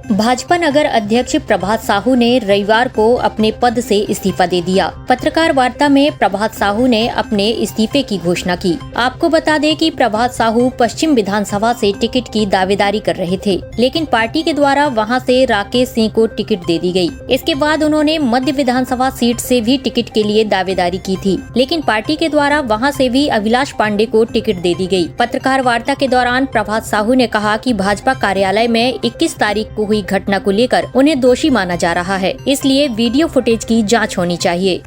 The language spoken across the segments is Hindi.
भाजपा नगर अध्यक्ष प्रभात साहू ने रविवार को अपने पद से इस्तीफा दे दिया। पत्रकार वार्ता में प्रभात साहू ने अपने इस्तीफे की घोषणा की। आपको बता दें कि प्रभात साहू पश्चिम विधानसभा से टिकट की दावेदारी कर रहे थे, लेकिन पार्टी के द्वारा वहां से राकेश सिंह को टिकट दे दी गई। इसके बाद उन्होंने मध्य विधानसभा सीट से भी टिकट के लिए दावेदारी की थी, लेकिन पार्टी के द्वारा वहां से भी अभिलाष पांडे को टिकट दे दी गई। पत्रकार वार्ता के दौरान प्रभात साहू ने कहा कि भाजपा कार्यालय में 21 तारीख को हुई घटना को लेकर उन्हें दोषी माना जा रहा है, इसलिए वीडियो फुटेज की जांच होनी चाहिए।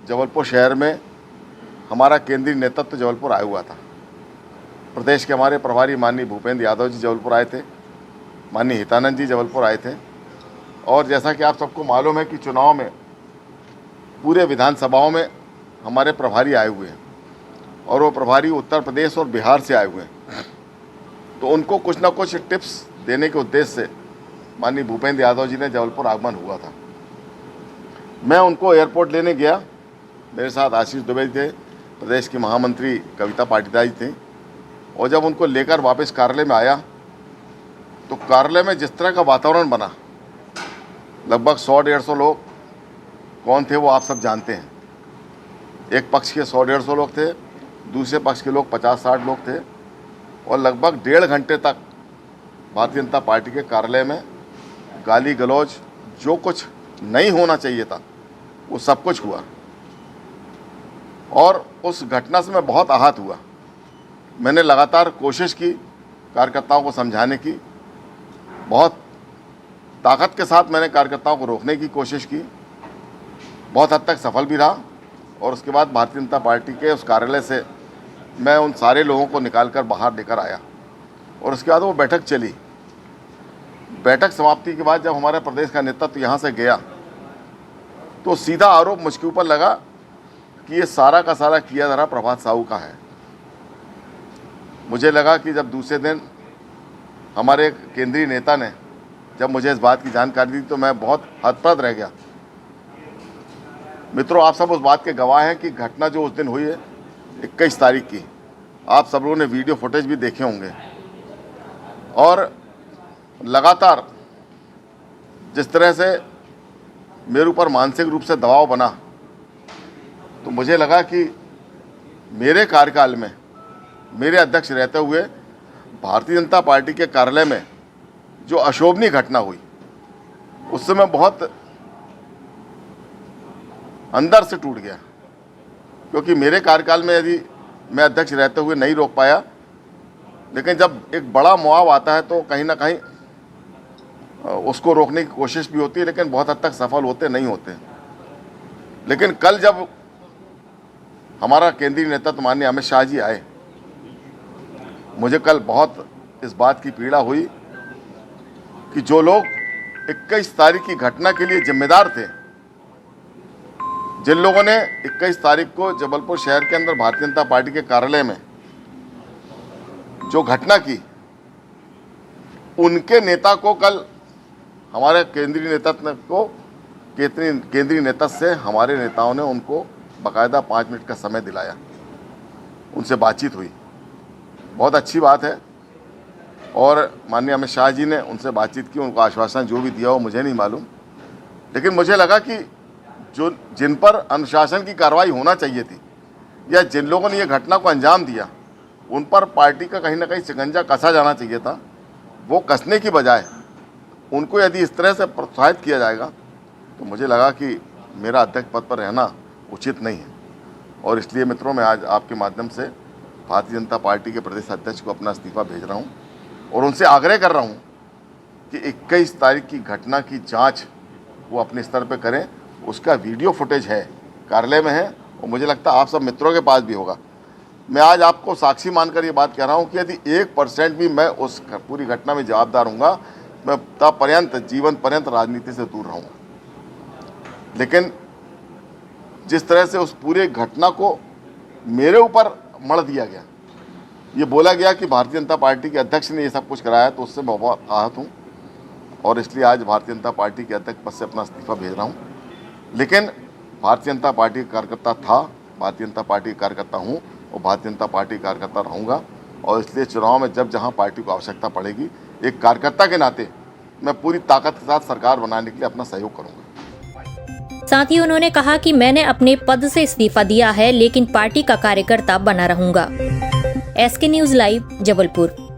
जबलपुर शहर में हमारा केंद्रीय नेतृत्व जबलपुर आया हुआ था। प्रदेश के हमारे प्रभारी माननीय भूपेंद्र यादव जी जबलपुर आए थे, माननीय हितानंद जी जबलपुर आए थे। और जैसा कि आप सबको मालूम है कि चुनाव में पूरे विधानसभाओं में हमारे प्रभारी आए हुए हैं और वो प्रभारी उत्तर प्रदेश और बिहार से आए हुए हैं, तो उनको कुछ ना कुछ टिप्स देने के उद्देश्य से माननीय भूपेंद्र यादव जी ने जबलपुर आगमन हुआ था। मैं उनको एयरपोर्ट लेने गया। मेरे साथ आशीष दुबे थे, प्रदेश की महामंत्री कविता पाटीदार जी थे। और जब उनको लेकर वापस कार्यालय में आया तो कार्यालय में जिस तरह का वातावरण बना, लगभग 100-150 लोग कौन थे वो आप सब जानते हैं। एक पक्ष के 100-150 लोग थे, दूसरे पक्ष के लोग 50-60 लोग थे और लगभग 1.5 घंटे तक भारतीय जनता पार्टी के कार्यालय में गाली गलौज, जो कुछ नहीं होना चाहिए था वो सब कुछ हुआ। और उस घटना से मैं बहुत आहत हुआ। मैंने लगातार कोशिश की कार्यकर्ताओं को समझाने की, बहुत ताकत के साथ मैंने कार्यकर्ताओं को रोकने की कोशिश की, बहुत हद तक सफल भी रहा। और उसके बाद भारतीय जनता पार्टी के उस कार्यालय से मैं उन सारे लोगों को निकालकर बाहर लेकर आया और उसके बाद वो बैठक चली। बैठक समाप्ति के बाद जब हमारे प्रदेश का नेतृत्व यहाँ से गया तो सीधा आरोप मुझके ऊपर लगा कि ये सारा का सारा किया जा रहा प्रभात साहू का है। मुझे लगा कि जब दूसरे दिन हमारे केंद्रीय नेता ने जब मुझे इस बात की जानकारी दी तो मैं बहुत हतप्रभ रह गया। मित्रों, आप सब उस बात के गवाह हैं कि घटना जो उस दिन हुई है 21 तारीख की, आप सब लोगों ने वीडियो फुटेज भी देखे होंगे। और लगातार जिस तरह से मेरे ऊपर मानसिक रूप से दबाव बना, तो मुझे लगा कि मेरे कार्यकाल में मेरे अध्यक्ष रहते हुए भारतीय जनता पार्टी के कार्यालय में जो अशोभनीय घटना हुई उससे मैं बहुत अंदर से टूट गया, क्योंकि मेरे कार्यकाल में यदि मैं अध्यक्ष रहते हुए नहीं रोक पाया, लेकिन जब एक बड़ा मुआव आता है तो कहीं ना कहीं उसको रोकने की कोशिश भी होती है, लेकिन बहुत हद तक सफल होते नहीं होते। लेकिन कल जब हमारा केंद्रीय नेतृत्व माननीय अमित शाह जी आए, मुझे कल बहुत इस बात की पीड़ा हुई कि जो लोग 21 तारीख की घटना के लिए जिम्मेदार थे, जिन लोगों ने 21 तारीख को जबलपुर शहर के अंदर भारतीय जनता पार्टी के कार्यालय में जो घटना की, उनके नेता को कल हमारे केंद्रीय नेतृत्व से हमारे नेताओं ने उनको बाकायदा 5 मिनट का समय दिलाया, उनसे बातचीत हुई। बहुत अच्छी बात है। और माननीय अमित शाह जी ने उनसे बातचीत की, उनको आश्वासन जो भी दिया हो मुझे नहीं मालूम, लेकिन मुझे लगा कि जो जिन पर अनुशासन की कार्रवाई होना चाहिए थी या जिन लोगों ने ये घटना को अंजाम दिया, उन पर पार्टी का कहीं ना कहीं शिकंजा कसा जाना चाहिए था। वो कसने की बजाय उनको यदि इस तरह से प्रोत्साहित किया जाएगा तो मुझे लगा कि मेरा अध्यक्ष पद पर रहना उचित नहीं है। और इसलिए मित्रों, मैं आज आपके माध्यम से भारतीय जनता पार्टी के प्रदेश अध्यक्ष को अपना इस्तीफा भेज रहा हूँ और उनसे आग्रह कर रहा हूँ कि 21 तारीख की घटना की जाँच वो अपने स्तर पर करें। उसका वीडियो फुटेज है, कार्यालय में है, और मुझे लगता है आप सब मित्रों के पास भी होगा। मैं आज आपको साक्षी मानकर ये बात कह रहा हूँ कि यदि 1% भी मैं उस पूरी घटना में जवाबदार हूँगा, मैं तब पर्यंत जीवन पर्यंत राजनीति से दूर रहूँगा। लेकिन जिस तरह से उस पूरे घटना को मेरे ऊपर मढ़ दिया गया, ये बोला गया कि भारतीय जनता पार्टी के अध्यक्ष ने ये सब कुछ कराया, तो उससे मैं बहुत आहत हूँ और इसलिए आज भारतीय जनता पार्टी के अध्यक्ष पद से अपना इस्तीफा भेज रहा हूँ। लेकिन भारतीय जनता पार्टी का कार्यकर्ता था, भारतीय जनता पार्टी का कार्यकर्ता हूँ और भारतीय जनता पार्टी का कार्यकर्ता रहूँगा। और इसलिए चुनाव में जब जहाँ पार्टी को आवश्यकता पड़ेगी, एक कार्यकर्ता के नाते मैं पूरी ताकत के साथ सरकार बनाने के लिए अपना सहयोग करूंगा। साथ ही उन्होंने कहा कि मैंने अपने पद से इस्तीफा दिया है, लेकिन पार्टी का कार्यकर्ता बना रहूंगा। SK news live, Jabalpur.